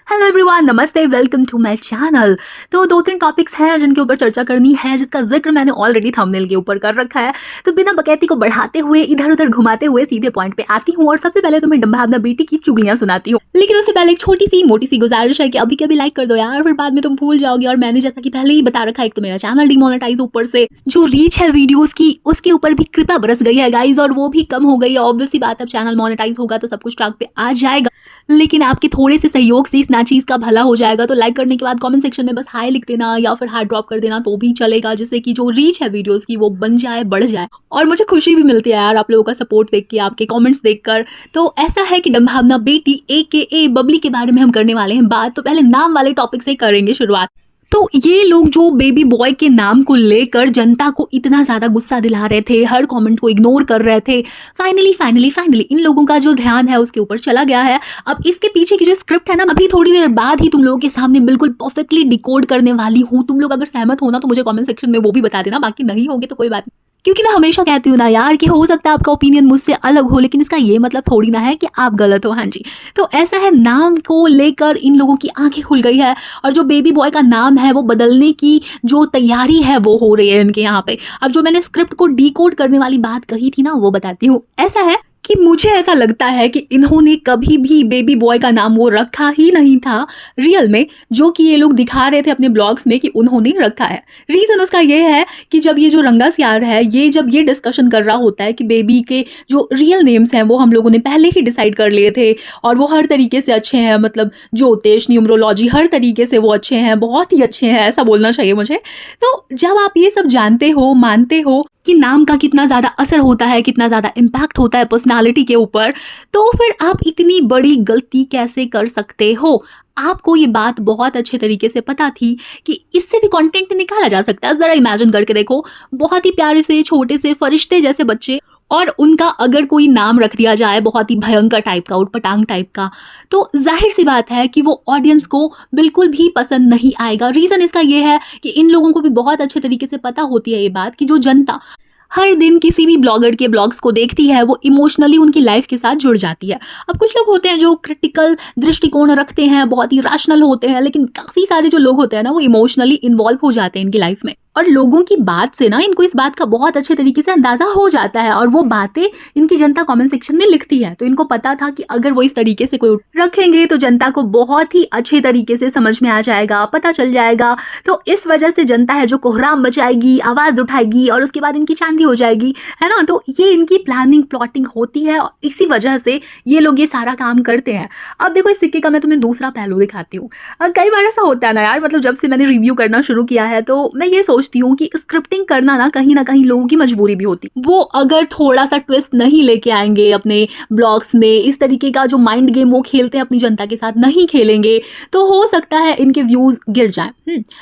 Hello everyone, नमस्ते, welcome to my channel. तो दो तीन टॉपिक्स हैं जिनके ऊपर चर्चा करनी है, जिसका जिक्र मैंने ऑलरेडी थंबनेल के ऊपर कर रखा है। तो बिना बकैती को बढ़ाते हुए, इधर उधर घुमाते हुए सीधे पॉइंट पे आती हूँ। और सबसे पहले तो मैं डम्भावना बेटी की चुगलियां सुनाती हूँ, लेकिन उससे पहले एक छोटी सी मोटी सी गुजारिश है कि अभी कभी लाइक कर दो यार, फिर बाद में तुम भूल जाओगे। और मैंने जैसा कि पहले ही बता रखा है, एक तो मेरा चैनल डिमोनेटाइज, ऊपर से जो रीच है वीडियोस की उसके ऊपर भी कृपा बरस गई है गाइज, और वो भी कम हो गई है। ऑब्वियसली बात, अब चैनल मोनेटाइज होगा तो सब कुछ ट्रैक पे आ जाएगा, लेकिन आपके थोड़े से सहयोग से इस नाचीज का भला हो जाएगा। तो लाइक करने के बाद कमेंट सेक्शन में बस हाई लिख देना या फिर हार्ट ड्रॉप कर देना तो भी चलेगा, जिससे कि जो रीच है वीडियोस की वो बन जाए, बढ़ जाए। और मुझे खुशी भी मिलती है यार आप लोगों का सपोर्ट देख के, आपके कमेंट्स देखकर। तो ऐसा है कि डम्भावना बेटी AKA बबली के बारे में हम करने वाले हैं बात। तो पहले नाम वाले टॉपिक से करेंगे शुरुआत। तो ये लोग जो बेबी बॉय के नाम को लेकर जनता को इतना ज़्यादा गुस्सा दिला रहे थे, हर कमेंट को इग्नोर कर रहे थे, फाइनली इन लोगों का जो ध्यान है उसके ऊपर चला गया है। अब इसके पीछे की जो स्क्रिप्ट है ना, अभी थोड़ी देर बाद ही तुम लोगों के सामने बिल्कुल परफेक्टली डिकोड करने वाली हूँ। तुम लोग अगर सहमत हो ना तो मुझे कमेंट सेक्शन में वो भी बता देना, बाकी नहीं होगे तो कोई बात नहीं। क्योंकि मैं हमेशा कहती हूँ ना यार कि हो सकता है आपका ओपिनियन मुझसे अलग हो, लेकिन इसका ये मतलब थोड़ी ना है कि आप गलत हो। हाँ जी, तो ऐसा है, नाम को लेकर इन लोगों की आंखें खुल गई है, और जो बेबी बॉय का नाम है वो बदलने की जो तैयारी है वो हो रही है इनके यहाँ पे। अब जो मैंने स्क्रिप्ट को डिकोड करने वाली बात कही थी ना, वो बताती हूँ। ऐसा है कि मुझे ऐसा लगता है कि इन्होंने कभी भी बेबी बॉय का नाम वो रखा ही नहीं था रियल में, जो कि ये लोग दिखा रहे थे अपने ब्लॉग्स में कि उन्होंने रखा है। रीज़न उसका ये है कि जब ये जो रंगा सियार है, ये जब ये डिस्कशन कर रहा होता है कि बेबी के जो रियल नेम्स हैं वो हम लोगों ने पहले ही डिसाइड कर लिए थे, और वो हर तरीके से अच्छे हैं, मतलब ज्योतिष, न्यूमरोलॉजी, हर तरीके से वो अच्छे हैं, बहुत ही अच्छे हैं, ऐसा बोलना चाहिए मुझे। तो जब आप ये सब जानते हो, मानते हो कि नाम का कितना ज़्यादा असर होता है, कितना ज़्यादा इम्पैक्ट होता है पर्सनालिटी के ऊपर, तो फिर आप इतनी बड़ी गलती कैसे कर सकते हो? आपको ये बात बहुत अच्छे तरीके से पता थी कि इससे भी कंटेंट निकाला जा सकता है। ज़रा इमेजिन करके देखो, बहुत ही प्यारे से छोटे से फरिश्ते जैसे बच्चे, और उनका अगर कोई नाम रख दिया जाए बहुत ही भयंकर टाइप का, उटपटांग टाइप का, तो जाहिर सी बात है कि वो ऑडियंस को बिल्कुल भी पसंद नहीं आएगा। रीज़न इसका ये है कि इन लोगों को भी बहुत अच्छे तरीके से पता होती है ये बात कि जो जनता हर दिन किसी भी ब्लॉगर के ब्लॉग्स को देखती है वो इमोशनली उनकी लाइफ के साथ जुड़ जाती है। अब कुछ लोग होते हैं जो क्रिटिकल दृष्टिकोण रखते हैं, बहुत ही रैशनल होते हैं, लेकिन काफ़ी सारे जो लोग होते हैं ना वो इमोशनली इन्वॉल्व हो जाते हैं इनकी लाइफ में, और लोगों की बात से ना इनको इस बात का बहुत अच्छे तरीके से अंदाज़ा हो जाता है, और वो बातें इनकी जनता कमेंट सेक्शन में लिखती है। तो इनको पता था कि अगर वो इस तरीके से कोई रखेंगे तो जनता को बहुत ही अच्छे तरीके से समझ में आ जाएगा, पता चल जाएगा। तो इस वजह से जनता है जो कोहराम मचाएगी, आवाज़ उठाएगी, और उसके बाद इनकी चांदी हो जाएगी, है ना। तो ये इनकी प्लानिंग प्लॉटिंग होती है, और इसी वजह से ये लोग ये सारा काम करते हैं। अब देखो, इस सिक्के का मैं तुम्हें दूसरा पहलू दिखाती हूँ। कई बार ऐसा होता है ना यार, मतलब जब से मैंने रिव्यू करना शुरू किया है तो मैं ये सोचती हूँ कि स्क्रिप्टिंग करना ना कहीं लोगों की मजबूरी भी होती। वो अगर थोड़ा सा ट्विस्ट नहीं लेके आएंगे अपने ब्लॉग्स में, इस तरीके का जो माइंड गेम वो खेलते हैं अपनी जनता के साथ नहीं खेलेंगे, तो हो सकता है इनके व्यूज गिर जाएं।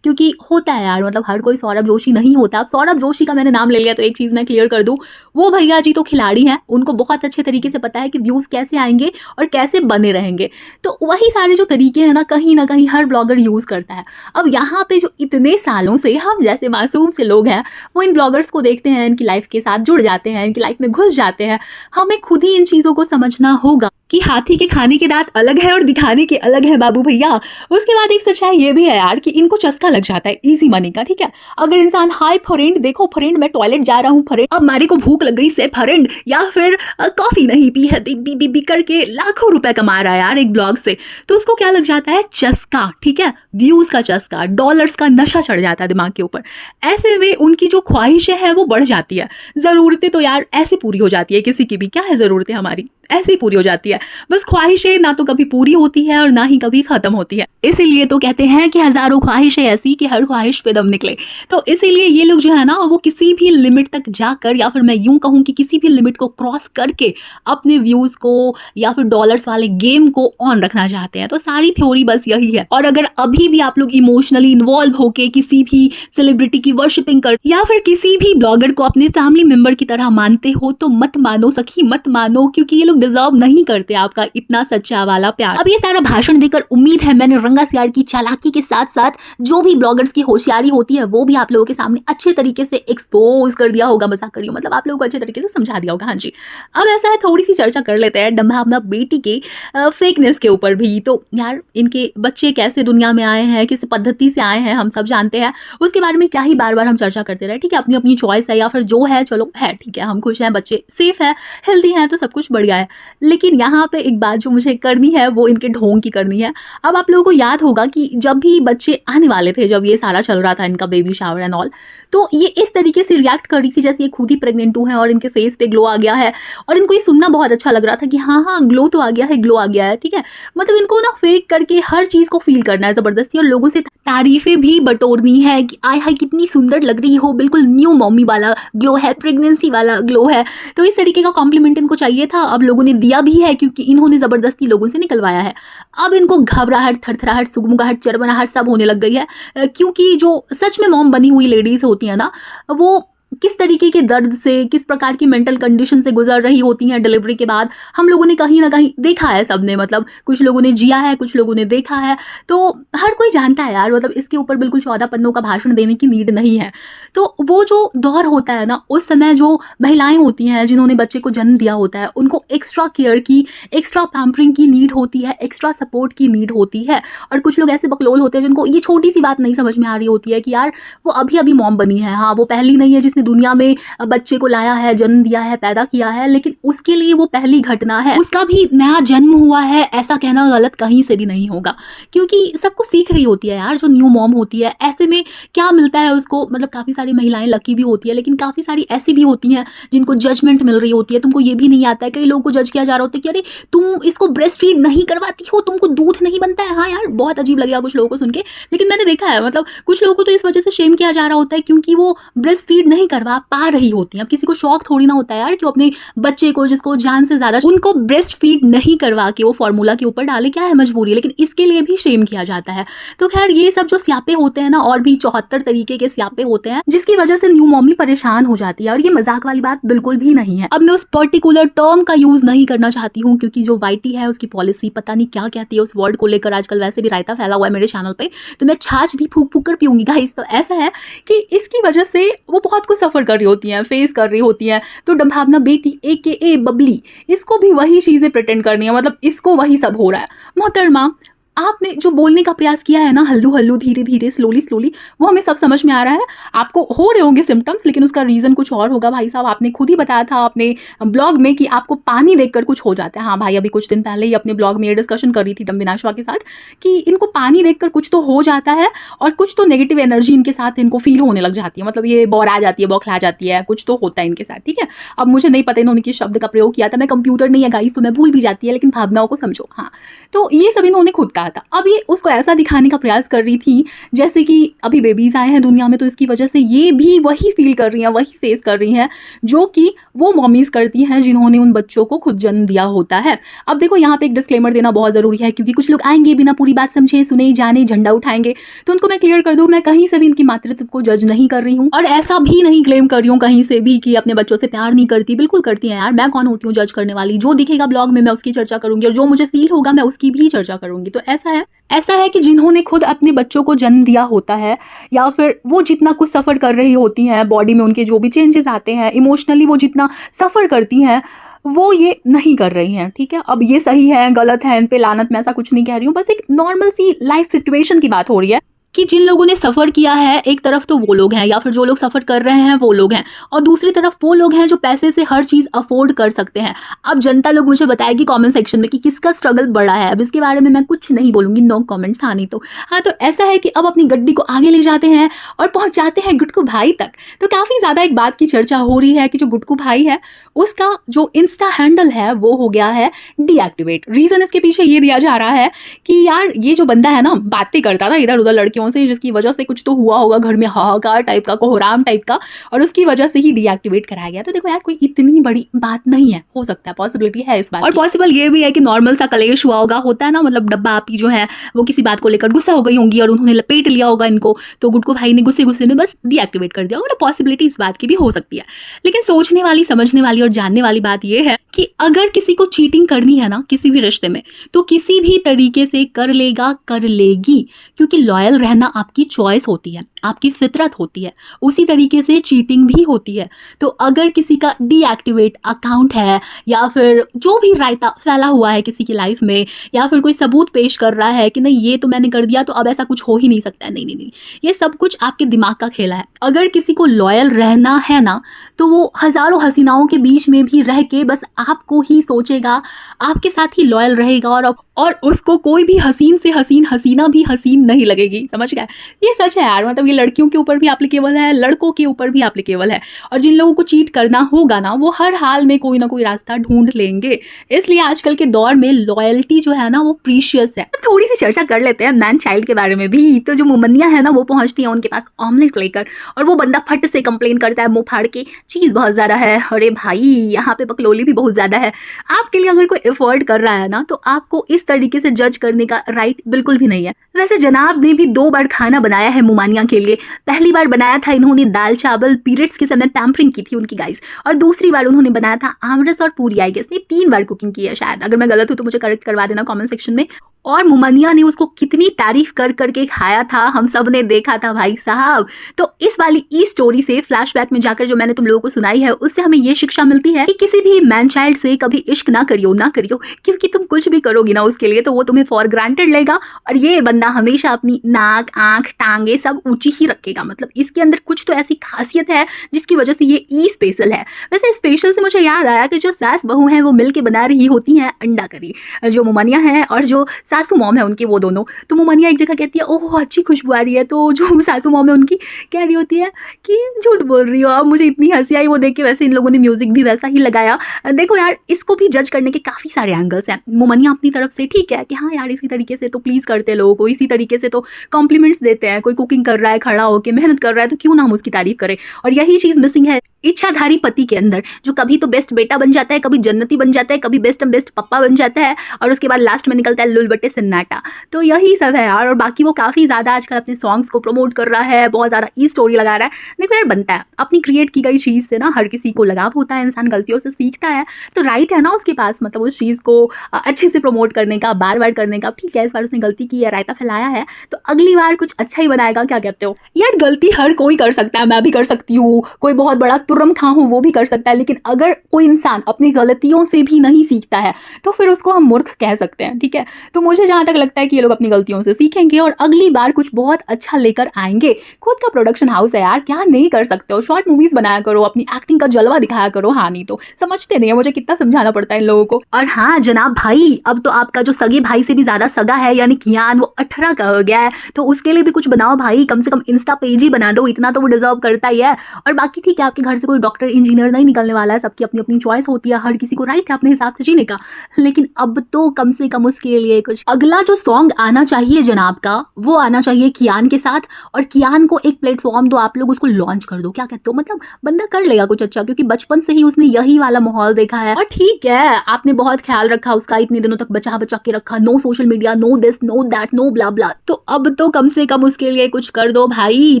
क्योंकि होता है यार, मतलब हर कोई सौरभ जोशी नहीं होता। अब सौरभ जोशी का मैंने नाम ले लिया तो एक चीज़ मैं क्लियर कर दूं, वो भैया जी तो खिलाड़ी हैं, उनको बहुत अच्छे तरीके से पता है कि व्यूज कैसे आएंगे और कैसे बने रहेंगे। तो वही सारे जो तरीके हैं ना कहीं हर ब्लॉगर यूज करता है। अब यहाँ पे जो इतने सालों से हम जैसे मासूम से लोग हैं वो इन ब्लॉगर्स को देखते हैं, इनकी लाइफ के साथ जुड़ जाते हैं, इनकी लाइफ में घुस जाते हैं। हमें खुद ही इन चीज़ों को समझना होगा कि हाथी के खाने के दांत अलग है और दिखाने के अलग है बाबू भैया। उसके बाद एक सच्चाई ये भी है यार कि इनको चस्का लग जाता है इजी मनी का, ठीक है। अगर इंसान हाय फ्रेंड, देखो फ्रेंड मैं टॉयलेट जा रहा हूँ फ्रेंड, अब मारे को भूख लग गई से फ्रेंड, या फिर कॉफी नहीं पी है बी करके लाखों रुपए कमा रहा है यार एक ब्लॉग से, तो उसको क्या लग जाता है? चस्का, ठीक है, व्यूज का चस्का, डॉलर्स का नशा चढ़ जाता है दिमाग के ऊपर। ऐसे में उनकी जो ख्वाहिशें हैं वो बढ़ जाती है, ज़रूरतें तो यार ऐसे पूरी हो जाती है, किसी की भी क्या है ज़रूरतें हमारी ऐसी पूरी हो जाती है। बस ख्वाहिशें ना तो कभी पूरी होती है और ना ही कभी खत्म होती है। इसीलिए तो कहते हैं कि हजारों ख्वाहिशें ऐसी कि हर ख्वाहिश पे दम निकले। तो इसीलिए ये लोग जो है ना वो किसी भी लिमिट तक जाकर, या फिर मैं यूं कहूं कि किसी भी लिमिट को क्रॉस करके अपने व्यूज को या फिर डॉलर्स वाले गेम को ऑन रखना चाहते हैं। तो सारी थ्योरी बस यही है। और अगर अभी भी आप लोग इमोशनली इन्वॉल्व होके किसी भी सेलिब्रिटी की वर्शिपिंग कर या फिर किसी भी ब्लॉगर को अपने फैमिली मेंबर की तरह मानते हो तो मत मानो सखी, मत मानो, क्योंकि ये लोग डिजर्व नहीं करते। देते आपका इतना सच्चा वाला प्यार। अब ये सारा भाषण देकर उम्मीद है मैंने रंगा सियार की चालाकी के साथ साथ जो भी ब्लॉगर्स की होशियारी होती है वो भी आप लोगों के सामने अच्छे तरीके से एक्सपोज कर दिया होगा। मजाक करियो, मतलब आप लोगों को अच्छे तरीके से समझा दिया होगा। हाँ जी, अब ऐसा है थोड़ी सी चर्चा कर लेते हैं डम्भावना बेटी के फेकनेस के ऊपर भी। तो यार इनके बच्चे कैसे दुनिया में आए हैं, किस पद्धति से आए हैं, हम सब जानते हैं। उसके बारे में क्या ही बार बार हम चर्चा करते रहे। ठीक है, अपनी अपनी चॉइस है या फिर जो है चलो है, ठीक है, हम खुश हैं, बच्चे सेफ है, हेल्दी हैं, तो सब कुछ बढ़िया है। लेकिन यहाँ पे एक बात जो मुझे करनी है वो इनके ढोंग की करनी है। अब आप लोगों को याद होगा कि जब भी बच्चे आने वाले थे, जब ये सारा चल रहा था इनका बेबी शावर एंड ऑल, तो ये इस तरीके से रिएक्ट कर रही थी जैसे ये खुद ही प्रेग्नेंट है और इनके फेस पे ग्लो आ गया है। और इनको ये सुनना बहुत अच्छा लग रहा था कि हाँ हाँ ग्लो तो आ गया है, ग्लो आ गया है। ठीक है, मतलब इनको ना फेक करके हर चीज को फील करना है जबरदस्ती, और लोगों से तारीफें भी बटोरनी है कि आय हाय कितनी सुंदर लग रही हो, बिल्कुल न्यू मम्मी वाला ग्लो है, प्रेगनेंसी वाला ग्लो है। तो इस तरीके का कॉम्प्लीमेंट इनको चाहिए था। अब लोगों ने दिया भी है क्योंकि इन्होंने जबरदस्ती लोगों से निकलवाया है। अब इनको घबराहट, थरथराहट, सुगमुगाहट, चरमराहट सब होने लग गई है, क्योंकि जो सच में मॉम बनी हुई लेडीज होती है ना, वो किस तरीके के दर्द से, किस प्रकार की मेंटल कंडीशन से गुजर रही होती हैं डिलीवरी के बाद, हम लोगों ने कहीं ना कहीं देखा है सबने। मतलब कुछ लोगों ने जिया है, कुछ लोगों ने देखा है, तो हर कोई जानता है यार। मतलब इसके ऊपर बिल्कुल 14 पन्नों का भाषण देने की नीड नहीं है। तो वो जो दौर होता है ना, उस समय जो महिलाएं होती हैं जिन्होंने बच्चे को जन्म दिया होता है, उनको एक्स्ट्रा केयर की, एक्स्ट्रा पैम्परिंग की नीड होती है, एक्स्ट्रा सपोर्ट की नीड होती है। और कुछ लोग ऐसे बकलोल होते हैं जिनको ये छोटी सी बात नहीं समझ में आ रही होती है कि यार वो अभी अभी मॉम बनी है। हाँ, वो पहली नहीं है जिसने दुनिया में बच्चे को लाया है, जन्म दिया है, पैदा किया है, लेकिन उसके लिए वो पहली घटना है, उसका भी नया जन्म हुआ है, ऐसा कहना गलत कहीं से भी नहीं होगा। क्योंकि सबको सीख रही होती है यार जो न्यू मॉम होती है। ऐसे में क्या मिलता है उसको, मतलब काफी सारी महिलाएं लकी भी होती है, लेकिन काफी सारी ऐसी भी होती हैं जिनको जजमेंट मिल रही होती है। तुमको ये भी नहीं आता है, कई लोगों को जज किया जा रहा होता है कि अरे तुम इसको ब्रेस्ट फीड नहीं करवाती हो, तुमको दूध नहीं बनता है। हाँ यार, बहुत अजीब लगेगा कुछ लोगों को सुन के, लेकिन मैंने देखा है। मतलब कुछ लोगों को तो इस वजह से शेम किया जा रहा होता है क्योंकि वो ब्रेस्ट फीड नहीं करवा पा रही होती हैं। अब किसी को शौक थोड़ी ना होता है यार कि वो अपने बच्चे को, जिसको जान से ज्यादा, उनको ब्रेस्ट फीड नहीं करवा के वो फॉर्मूला के ऊपर डाले, क्या है मजबूरी, लेकिन इसके लिए भी शेम किया जाता है। तो खैर ये सब जो स्यापे होते हैं ना, और भी 74 तरीके के स्यापे होते हैं जिसकी वजह से न्यू मॉमी परेशान हो जाती है। और ये मजाक वाली बात बिल्कुल भी नहीं है। अब मैं उस पर्टिकुलर टर्म का यूज नहीं करना चाहती हूँ क्योंकि जो वाईटी है उसकी पॉलिसी पता नहीं क्या कहती है उस वर्ड को लेकर। आजकल वैसे भी रायता फैला हुआ है मेरे चैनल पे, तो मैं छाछ भी फूक फूक कर पीऊंगी गाइस। तो ऐसा है कि इसकी वजह से वो बहुत कुछ सफर कर रही होती हैं, फेस कर रही होती हैं। तो डम्भावना बेटी AKA बबली, इसको भी वही चीजें प्रिटेंड करनी है, मतलब इसको वही सब हो रहा है। मोहतरमा, आपने जो बोलने का प्रयास किया है ना, हल्लू हल्लू, धीरे धीरे, स्लोली स्लोली, वो हमें सब समझ में आ रहा है। आपको हो रहे होंगे सिम्टम्स, लेकिन उसका रीजन कुछ और होगा भाई साहब। आपने खुद ही बताया था अपने ब्लॉग में कि आपको पानी देखकर कुछ हो जाता है। हाँ भाई, अभी कुछ दिन पहले ही अपने ब्लॉग में ये डिस्कशन कर रही थी डम्बिनाशवा के साथ कि इनको पानी देखकर कुछ तो हो जाता है और कुछ तो नेगेटिव एनर्जी इनके साथ इनको फील होने लग जाती है। मतलब ये बौरा जाती है, बौखला जाती है, कुछ तो होता है इनके साथ। ठीक है, अब मुझे नहीं पता इन्होंने किस शब्द का प्रयोग किया था, मैं कंप्यूटर नहीं है गाइस, तो मैं भूल भी जाती है, लेकिन भावनाओं को समझो। हाँ, तो ये सब इन्होंने खुद कहा था। अब ये उसको ऐसा दिखाने का प्रयास कर रही थी जैसे कि अभी बेबीज आए हैं दुनिया में, तो इसकी वजह से ये भी वही फील कर रही हैं, वही फेस कर रही हैं जो कि वो मॉमीज करती हैं जिन्होंने उन बच्चों को खुद जन्म दिया होता है। अब देखो यहाँ पे एक डिस्क्लेमर देना बहुत जरूरी है क्योंकि कुछ लोग आएंगे बिना पूरी बात समझे, सुने, जाने, झंडा उठाएंगे। तो उनको मैं क्लियर कर दूं, मैं कहीं से भी इनकी मातृत्व को जज नहीं कर रही हूँ और ऐसा भी नहीं क्लेम कर रही हूँ कहीं से भी कि अपने बच्चों से प्यार नहीं करती। बिल्कुल करती है यार, मैं कौन होती हूँ जज करने वाली। जो दिखेगा ब्लॉग में मैं उसकी चर्चा करूंगी और जो मुझे फील होगा मैं उसकी भी चर्चा करूंगी। तो ऐसा है कि जिन्होंने खुद अपने बच्चों को जन्म दिया होता है या फिर वो जितना कुछ सफ़र कर रही होती हैं, बॉडी में उनके जो भी चेंजेस आते हैं, इमोशनली वो जितना सफ़र करती हैं, वो ये नहीं कर रही हैं। ठीक है, अब ये सही है गलत है, इन पे लानत, मैं ऐसा कुछ नहीं कह रही हूँ, बस एक नॉर्मल सी लाइफ सिचुएशन की बात हो रही है कि जिन लोगों ने सफ़र किया है, एक तरफ तो वो लोग हैं या फिर जो लोग सफ़र कर रहे हैं वो लोग हैं, और दूसरी तरफ वो लोग हैं जो पैसे से हर चीज़ अफोर्ड कर सकते हैं। अब जनता लोग मुझे बताएगी कमेंट सेक्शन में कि किसका स्ट्रगल बड़ा है। अब इसके बारे में मैं कुछ नहीं बोलूँगी, नो कमेंट्स। हाँ नहीं तो हाँ, तो ऐसा है कि अब अपनी गड्डी को आगे ले जाते हैं और पहुँचाते हैं गुटकू भाई तक। तो काफ़ी ज़्यादा एक बात की चर्चा हो रही है कि जो गुटकू भाई है उसका जो इंस्टा हैंडल है वो हो गया है डीएक्टिवेट। रीज़न इसके पीछे ये दिया जा रहा है कि यार ये जो बंदा है ना, बातें करता था इधर उधर लड़कियों लड़कियों से, जिसकी वजह से कुछ तो हुआ होगा घर में, हाहाकार टाइप का, कोहराम टाइप का, और उसकी वजह से ही डीएक्टिवेट कराया गया। तो देखो यार, कोई इतनी बड़ी बात नहीं है, हो सकता है, पॉसिबिलिटी है इस बात और पॉसिबल ये भी है कि नॉर्मल सा कलेश हुआ होगा, होता है ना, मतलब डब्बा आपी जो है वो किसी बात को लेकर गुस्सा हो गई होंगी और उन्होंने लपेट लिया होगा इनको, तो गुड्डू भाई ने गुस्से गुस्से में बस डीएक्टिवेट कर दिया होगा। पॉसिबिलिटी इस बात की भी हो सकती है। लेकिन सोचने वाली, समझने वाली और जानने वाली बात यह है कि अगर किसी को चीटिंग करनी है ना किसी भी रिश्ते में, तो किसी भी तरीके से कर लेगा, कर लेगी, क्योंकि लॉयल रहना आपकी चॉइस होती है, आपकी फितरत होती है। उसी तरीके से चीटिंग भी होती है। तो अगर किसी का डीएक्टिवेट अकाउंट है या फिर जो भी रायता फैला हुआ है किसी की लाइफ में, या फिर कोई सबूत पेश कर रहा है कि नहीं ये तो मैंने कर दिया तो अब ऐसा कुछ हो ही नहीं सकता है, नहीं नहीं नहीं, ये सब कुछ आपके दिमाग का खेला है। अगर किसी को लॉयल रहना है ना, तो वो हजारों हसीनाओं के बीच में भी रह के बस आपको ही सोचेगा, आपके साथ ही लॉयल रहेगा, और उसको कोई भी हसीन से हसीन हसीना भी हसीन नहीं लगेगी। समझ गए? ये सच है यार, मतलब ये लड़कियों के ऊपर भी एप्लीकेबल है, लड़कों के ऊपर भी एप्लीकेबल है। और जिन लोगों को चीट करना होगा ना, वो हर हाल में कोई ना कोई रास्ता ढूंढ लेंगे। इसलिए आजकल के दौर में लॉयल्टी जो है ना वो प्रीशियस है। तो थोड़ी सी चर्चा कर लेते हैं मैन चाइल्ड के बारे में भी। तो जो मुमन्निया है ना, वो पहुंचती है उनके पास ऑमलेट लेकर, और वो बंदा फट से कंप्लेन करता है मुंह फाड़ के, चीज बहुत ज्यादा है, अरे भाई यहाँ पे बकलोली भी बहुत ज्यादा है। आपके लिए अगर कोई एफर्ट कर रहा है ना, तो आपको इस तरीके से जज करने का राइट बिल्कुल भी नहीं है। वैसे जनाब ने भी 2 बार खाना बनाया है मुमानिया के लिए। पहली बार बनाया था इन्होंने दाल चावल, पीरियड्स के समय पैम्परिंग की थी उनकी गाइस, और दूसरी बार उन्होंने बनाया था आमरस और पूरी। आई गेस ने 3 बार कुकिंग की है शायद, अगर मैं गलत हूं तो मुझे करेक्ट करवा देना कमेंट सेक्शन में। और मुमन्निया ने उसको कितनी तारीफ कर करके खाया था, हम सब ने देखा था भाई साहब। तो इस वाली ई स्टोरी से फ्लैशबैक में जाकर जो मैंने तुम लोगों को सुनाई है, उससे हमें ये शिक्षा मिलती है कि किसी भी मैन चाइल्ड से कभी इश्क ना करियो, ना करियो, क्योंकि तुम कुछ भी करोगी ना उसके लिए तो वो तुम्हें फॉर ग्रांटेड लेगा, और ये बंदा हमेशा अपनी नाक, आंख, टांगे सब ऊंची ही रखेगा। मतलब इसके अंदर कुछ तो ऐसी खासियत है जिसकी वजह से ये ई स्पेशल है। वैसे स्पेशल से मुझे याद आया कि जो सास बहू है वो मिल के बना रही होती है अंडा करी, जो मुमन्निया है और जो सासू मॉम है उनकी, वो दोनों। तो मुमन्निया एक जगह कहती है ओह अच्छी खुशबू आ रही है, तो जो सासू मॉम है उनकी कह रही होती है कि झूठ बोल रही हो। अब मुझे इतनी हंसी आई वो देख के। वैसे इन लोगों ने म्यूजिक भी वैसा ही लगाया। देखो यार, इसको भी जज करने के काफी सारे एंगल्स हैं। मुमन्निया अपनी तरफ से ठीक है कि हाँ यार इसी तरीके से तो प्लीज करते लोगों को, इसी तरीके से तो कॉम्प्लीमेंट्स देते हैं। कोई कुकिंग कर रहा है खड़ा होकर, मेहनत कर रहा है, तो क्यों ना हम उसकी तारीफ करें। और यही चीज मिसिंग है इच्छाधारी पति के अंदर, जो कभी तो बेस्ट बेटा बन जाता है, कभी जन्नती बन जाता है, कभी बेस्ट पप्पा बन जाता है, और उसके बाद लास्ट में निकलता है लुल बट्टे सन्नाटा। तो यही सब है यार। और बाकी वो काफी ज्यादा आजकल अपने सॉन्ग्स को प्रमोट कर रहा है, बहुत ज्यादा ई स्टोरी लगा रहा है। देखो यार, बनता है अपनी क्रिएट की गई चीज से ना, हर किसी को लगाव होता है, इंसान गलतियों से सीखता है, तो राइट है ना उसके पास, मतलब उस चीज को अच्छे से प्रमोट करने का, बार बार करने का। ठीक है, इस बार उसने गलती की है, रायता फैलाया है, तो अगली बार कुछ अच्छा ही बनाएगा। क्या कहते हो यार? गलती हर कोई कर सकता है, मैं भी कर सकती हूँ, कोई बहुत बड़ा तुर्रम खां हूँ वो भी कर सकता है। लेकिन अगर कोई इंसान अपनी गलतियों से भी नहीं सीखता है तो फिर उसको हम मूर्ख कह सकते हैं। ठीक है, तो मुझे जहां तक लगता है कि ये लोग अपनी गलतियों से सीखेंगे और अगली बार कुछ बहुत अच्छा लेकर आएंगे। खुद का प्रोडक्शन हाउस है यार, क्या नहीं कर सकते हो? शॉर्ट मूवीज बनाया करो, अपनी एक्टिंग का जलवा दिखाया करो। हाँ, नहीं तो समझते नहीं है, मुझे कितना समझाना पड़ता है इन लोगों को। और हाँ जनाब भाई, अब तो आपका जो सगे भाई से भी ज्यादा सगा है, यानी कियान, वो 18 का हो गया है, तो उसके लिए भी कुछ बनाओ भाई, कम से कम इंस्टा पेज ही बना दो, इतना तो वो डिजर्व करता ही है। और बाकी ठीक है, आपके घर से कोई डॉक्टर इंजीनियर नहीं निकलने वाला है, सबकी अपनी अपनी चॉइस होती है, हर किसी को राइट है अपने हिसाब से जीने का। लेकिन अब तो कम से कम उसके लिए कुछ अगला जो सॉन्ग आना चाहिए जनाब का, वो आना चाहिए कियान के साथ। और कियान को एक प्लेटफॉर्म दो, आप लोग उसको लॉन्च कर दो। क्या कहते हो? मतलब बंदा कर लेगा कुछ अच्छा, क्योंकि बचपन से ही उसने यही वाला माहौल देखा है। और ठीक है, आपने बहुत ख्याल रखा उसका, इतने दिनों तक बचा बचा के रखा, no social media, no this no that, no blah blah, तो अब तो कम से कम उसके लिए कुछ कर दो भाई।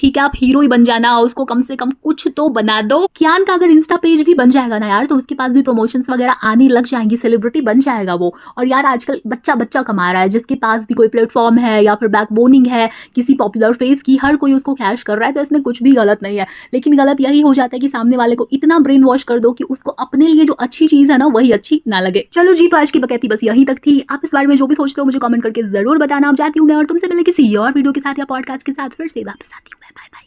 ठीक है, आप हीरो ही बन जाना, उसको कम से कम कुछ तो बना दो। कियान का अगर इंस्टा पेज भी बन जाएगा ना यार, तो उसके पास भी प्रमोशंस वगैरह आने लग जाएंगी, सेलिब्रिटी बन जाएगा वो। और यार आजकल बच्चा बच्चा कमा रहा है, जिसके पास भी कोई प्लेटफॉर्म है या फिर बैकबोनिंग है किसी पॉपुलर फेस की, हर कोई उसको कैश कर रहा है, तो इसमें कुछ भी गलत नहीं है। लेकिन गलत यही हो जाता है कि सामने वाले को इतना ब्रेन वॉश कर दो कि उसको अपने लिए जो अच्छी चीज है ना वही अच्छी ना लगे। चलो जी, तो आज की बकैती बस यहीं तक थी। आप इस बारे में जो भी सोचते हो मुझे कमेंट करके जरूर बताना। आप जाती हूँ मैं, और तुमसे मिले किसी और वीडियो के साथ या पॉडकास्ट के साथ फिर से वापस आती हूँ मैं। Bye bye.